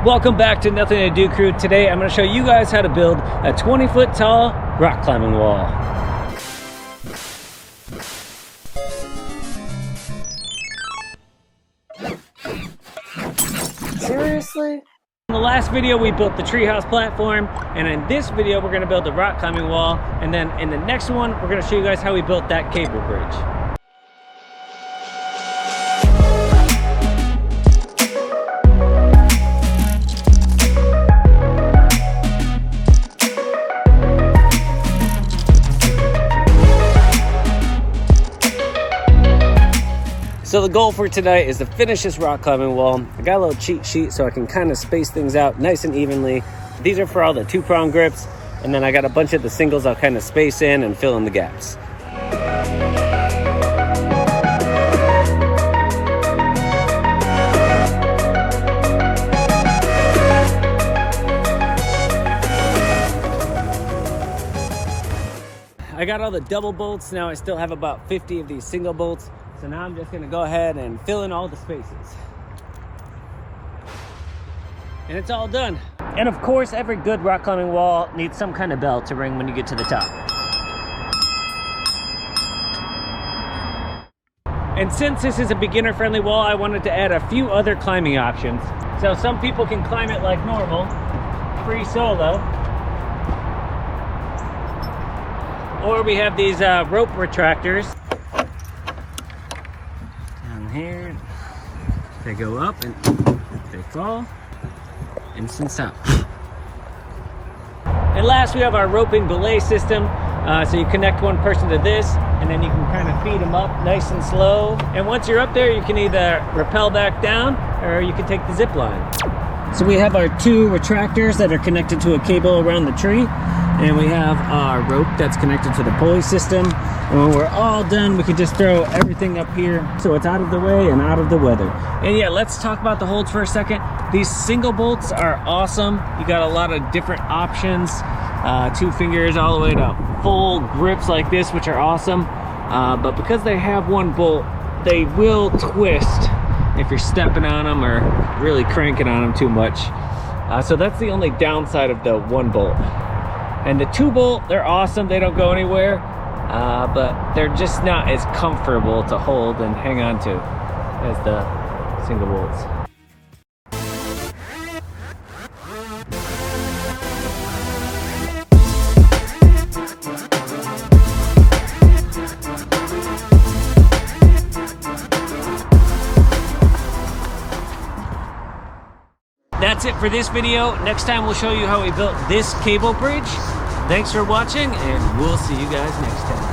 Welcome back to Nothing to Do Crew. Today I'm going to show you guys how to build a 20-foot tall rock climbing wall. Seriously? In the last video we built the treehouse platform, and in this video we're going to build the rock climbing wall, and then in the next one we're going to show you guys how we built that cable bridge. So the goal for tonight is to finish this rock climbing wall. I got a little cheat sheet so I can kind of space things out nice and evenly. These are for all the 2-prong grips, and then I got a bunch of the singles I'll kind of space in and fill in the gaps. I got all the double bolts. Now I still have about 50 of these single bolts. So now I'm just gonna go ahead and fill in all the spaces. And it's all done. And of course, every good rock climbing wall needs some kind of bell to ring when you get to the top. And since this is a beginner-friendly wall, I wanted to add a few other climbing options. So some people can climb it like normal, free solo. Or we have these rope retractors. Here, they go up and they fall, instant stop. And last we have our roping belay system. So you connect one person to this, and then you can kind of feed them up nice and slow. And once you're up there, you can either rappel back down or you can take the zip line. So we have our 2 retractors that are connected to a cable around the tree, and we have our rope that's connected to the pulley system. And when we're all done, we can just throw everything up here so it's out of the way and out of the weather. And yeah, let's talk about the holds for a second. These single bolts are awesome. You got a lot of different options. 2 fingers all the way to full grips like this, which are awesome. But because they have 1 bolt, they will twist if you're stepping on them or really cranking on them too much. So that's the only downside of the 1 bolt. And the 2 bolt, they're awesome. They don't go anywhere. But they're just not as comfortable to hold and hang on to as the single bolts. That's it for this video. Next time we'll show you how we built this cable bridge. Thanks for watching, and we'll see you guys next time.